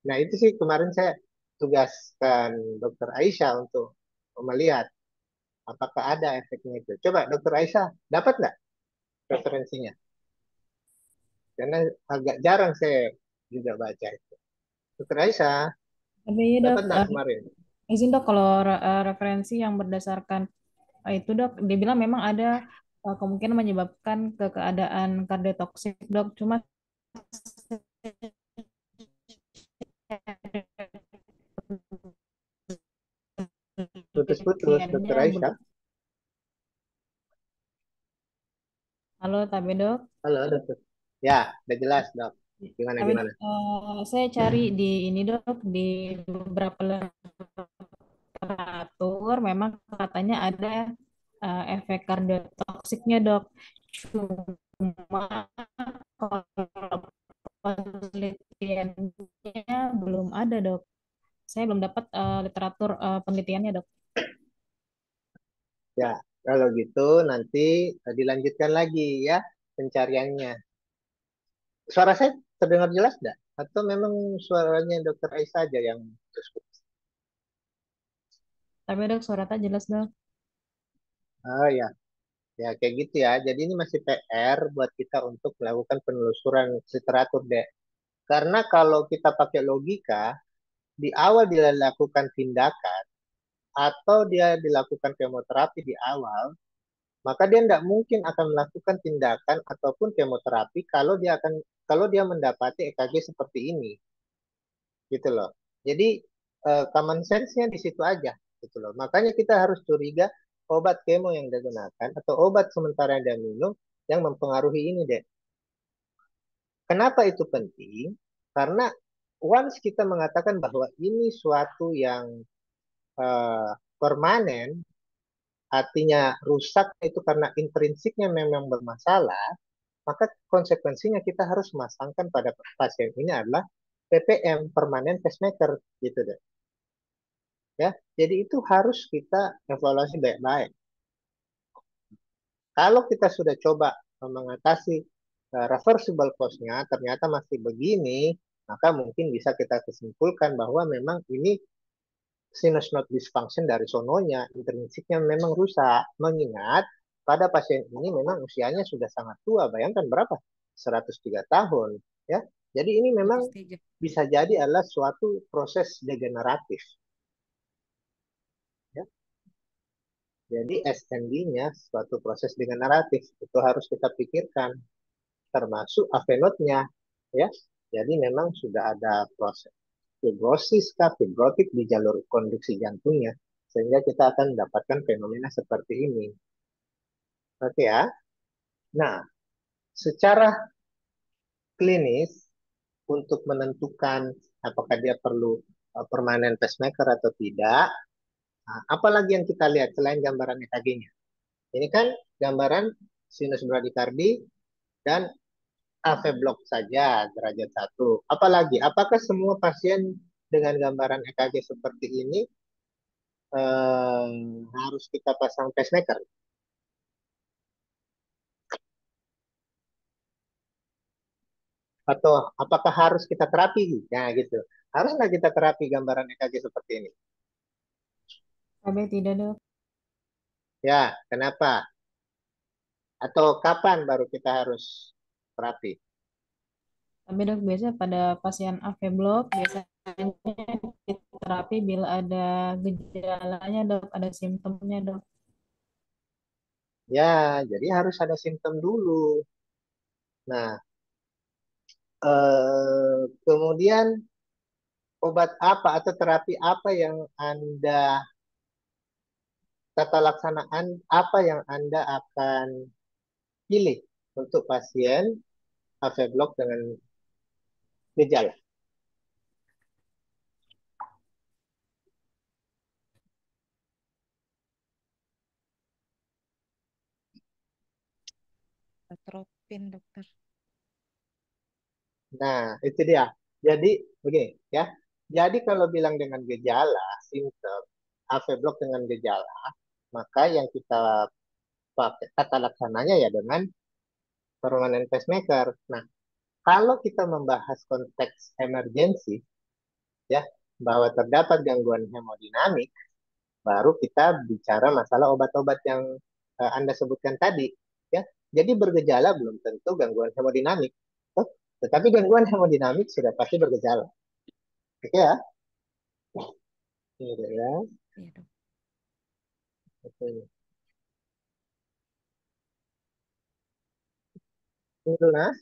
Nah, itu sih kemarin saya tugaskan Dokter Aisyah untuk melihat apakah ada efeknya itu. Coba Dokter Aisyah, dapat nggak referensinya? Karena agak jarang saya juga baca itu. Dokter Aisyah, Tapi iya dok, dapat nggak kemarin? izin dok kalau referensi yang berdasarkan itu dok, dia bilang memang ada kemungkinan menyebabkan keadaan kardiotoksik dok. Cuma Putus-putus, Dokter Aisyah. Halo, tapi dok. Halo, Dokter. Ya, udah jelas, Dok. Gimana, Tapi gimana? saya cari di ini dok, di beberapa literatur memang katanya ada efek kardiotoksiknya dok. Cuma kalau penelitiannya belum ada dok. Saya belum dapat literatur penelitiannya dok. Ya, kalau gitu nanti dilanjutkan lagi ya pencariannya. Suara saya terdengar jelas nggak? Atau memang suaranya Dokter Aisyah saja yang putus-putus? Tapi dok suara tak jelas dok. Oh ya, ya kayak gitu ya. Jadi ini masih PR buat kita untuk melakukan penelusuran literatur deh. Karena kalau kita pakai logika, di awal dia lakukan tindakan atau dia dilakukan kemoterapi di awal, maka dia tidak mungkin akan melakukan tindakan ataupun kemoterapi kalau dia mendapati EKG seperti ini, gitu loh. Jadi common sense-nya di situ aja, gitu loh. Makanya kita harus curiga obat kemo yang digunakan atau obat sementara yang dia minum yang mempengaruhi ini deh. Kenapa itu penting? Karena once kita mengatakan bahwa ini suatu yang permanen, hatinya rusak itu karena intrinsiknya memang bermasalah, maka konsekuensinya kita harus memasangkan pada pasien ini adalah PPM, permanent pacemaker, gitu deh. Ya, jadi itu harus kita evaluasi baik-baik. Kalau kita sudah coba mengatasi reversible cause-nya, ternyata masih begini, maka mungkin bisa kita kesimpulkan bahwa memang ini sinus node dysfunction dari sononya, intrinsiknya memang rusak. Mengingat pada pasien ini memang usianya sudah sangat tua, bayangkan berapa? 103 tahun. Ya, jadi ini memang bisa jadi adalah suatu proses degeneratif. Ya. Jadi SND-nya suatu proses degeneratif, itu harus kita pikirkan, termasuk avenotnya, ya. Jadi memang sudah ada proses fibrosis fibrotik di jalur konduksi jantungnya, sehingga kita akan mendapatkan fenomena seperti ini. Oke ya. Nah, secara klinis untuk menentukan apakah dia perlu permanen pacemaker atau tidak, nah, apalagi yang kita lihat selain gambaran EKG-nya. Ini kan gambaran sinus bradikardi dan AV block saja derajat 1. Apalagi, apakah semua pasien dengan gambaran EKG seperti ini harus kita pasang pacemaker? Atau apakah harus kita terapi? Nah, gitu. Harus nggak kita terapi gambaran EKG seperti ini? KB tidak, Dok. Ya, kenapa? Atau kapan baru kita harus terapi? Tapi dok, biasanya pada pasien AV block biasanya kita terapi bila ada gejalanya dok, ada simptomnya dok. Ya, jadi harus ada simptom dulu. Nah, kemudian obat apa atau terapi apa yang Anda, tata laksanaan apa yang Anda akan pilih untuk pasien AV block dengan gejala? Atropin, dokter. Nah, itu dia. Jadi, begini ya. Jadi kalau bilang dengan gejala, simptom, AV block dengan gejala, maka yang kita pakai tata laksananya ya dengan permanent pacemaker. Nah, kalau kita membahas konteks emergensi, ya, bahwa terdapat gangguan hemodinamik, baru kita bicara masalah obat-obat yang Anda sebutkan tadi, ya. Jadi bergejala belum tentu gangguan hemodinamik, tetapi gangguan hemodinamik sudah pasti bergejala. Oke ya? Gitu ya. Iya, dok. Oke. Itu nah.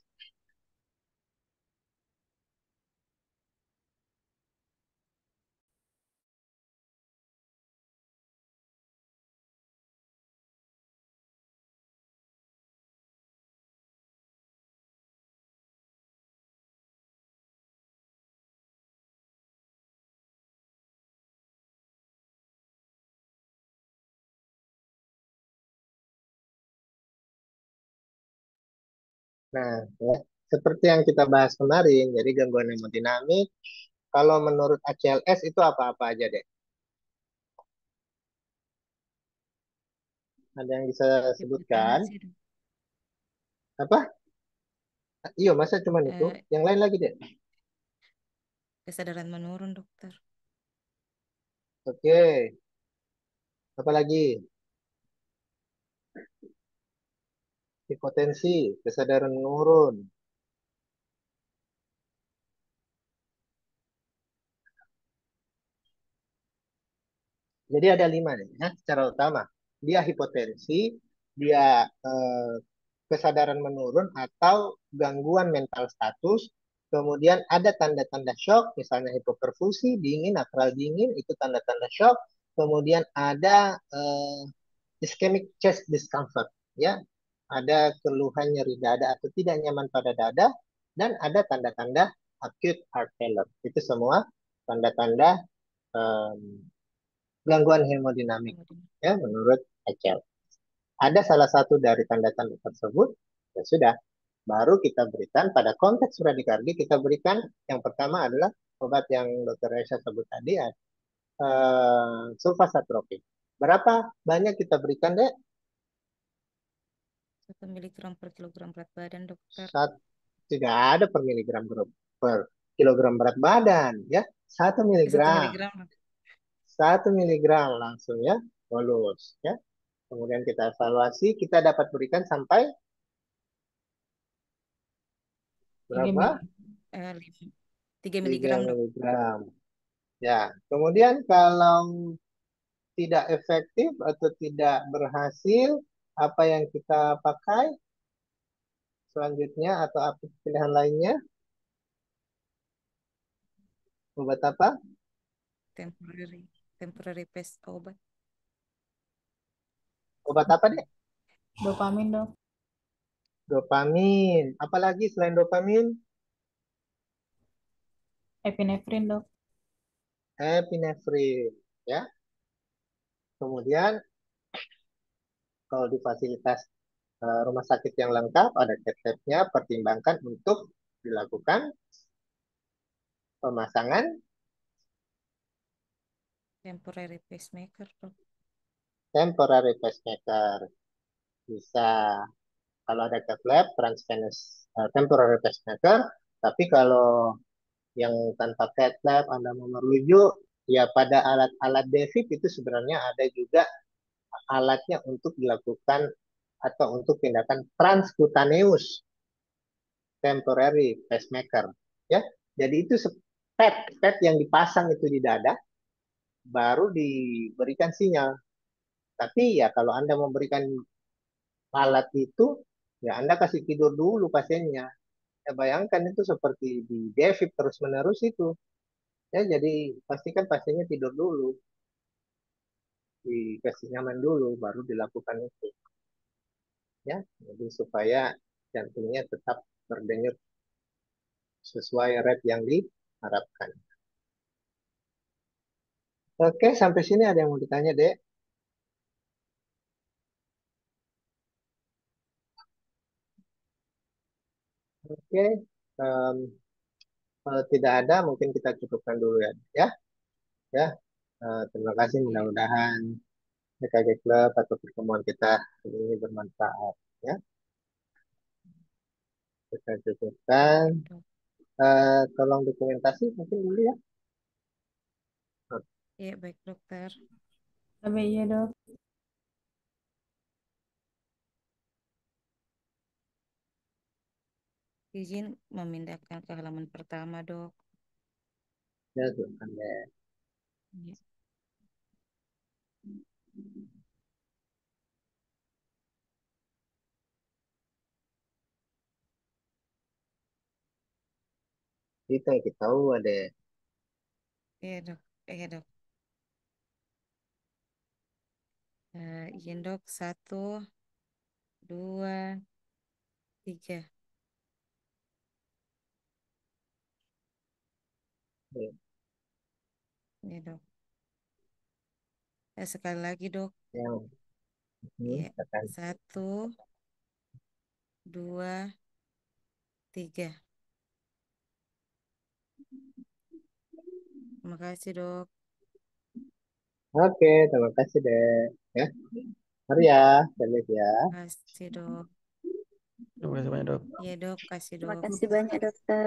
Nah, ya, seperti yang kita bahas kemarin, jadi gangguan hemodinamik, kalau menurut ACLS itu apa-apa aja deh. Ada yang bisa sebutkan? Hipotensi, dok. Apa? Iya, masa cuma itu? Yang lain lagi deh. Kesadaran menurun, dokter. Oke. Apa lagi? Hipotensi, kesadaran menurun. Jadi ada 5 nih, ya, secara utama. Dia hipotensi, dia kesadaran menurun atau gangguan mental status, kemudian ada tanda-tanda shock, misalnya hipoperfusi, dingin, akral dingin, itu tanda-tanda shock, kemudian ada ischemic chest discomfort, ya, ada keluhan nyeri dada atau tidak nyaman pada dada, dan ada tanda-tanda acute heart failure. Itu semua tanda-tanda gangguan hemodinamik, ya, menurut HL. Ada salah satu dari tanda-tanda tersebut, ya sudah. Baru kita berikan pada konteks bradikardi, kita berikan yang pertama adalah obat yang Dr. Reza sebut tadi, sulfasatropi. Berapa banyak kita berikan, Dek? 1 miligram per kilogram berat badan, dokter. Tidak ada per miligram per kilogram berat badan, ya. 1 1 miligram. miligram. 1 miligram langsung ya, bolus ya. Kemudian kita evaluasi, kita dapat berikan sampai 3 berapa? 3 3 miligram, dok. miligram. Ya, kemudian kalau tidak efektif atau tidak berhasil, apa yang kita pakai selanjutnya atau apa pilihan lainnya? Obat apa? Temporary pace obat. Obat apa, Dek? Dopamin, dok. Dopamin. Apalagi selain dopamin? Epinefrin, dok. Epinefrin. Ya. Kemudian kalau di fasilitas rumah sakit yang lengkap, ada tab-tabnya, pertimbangkan untuk dilakukan pemasangan Temporary pacemaker, dok. temporary pacemaker. Bisa kalau ada cath lab, transvenous temporary pacemaker, tapi kalau yang tanpa cath lab, Anda mau merujuk, ya pada alat-alat DEFib itu sebenarnya ada juga alatnya untuk dilakukan atau untuk tindakan transkutaneus temporary pacemaker, ya. Jadi itu pet yang dipasang itu di dada baru diberikan sinyal. Tapi ya kalau Anda memberikan alat itu, ya Anda kasih tidur dulu pasiennya. Ya bayangkan itu seperti di DEFib terus-menerus itu. Ya jadi pastikan pasiennya tidur dulu, dikasih nyaman dulu, baru dilakukan itu. Ya, jadi supaya jantungnya tetap berdenyut sesuai rate yang diharapkan. Oke, sampai sini ada yang mau ditanya, Dek? Oke, em, kalau tidak ada, mungkin kita cukupkan dulu ya, ya, ya. Terima kasih, Iya. mudah-mudahan EKG Club atau pertemuan kita hari ini bermanfaat, ya. Kita cukupkan. Dok. Tolong dokumentasi mungkin dulu ya. Iya, baik, dokter. Sampai iya, dok. Izin memindahkan ke halaman pertama, dok. Ya, silakan, Dek. Iya. Kita tahu ada Iya, dok. Iya, dok. Izin, dok. 1, 2, 3. Iya, dok. Sekali lagi, dok. yang ini Iya. akan 1, 2, 3. Terima kasih, dok. Oke, terima kasih, Dek. Ya, mari ya, Delik ya. Terima kasih, dok. Terima kasih banyak, Dok. Iya, dok. Kasih, Terima dok. kasih banyak, dokter.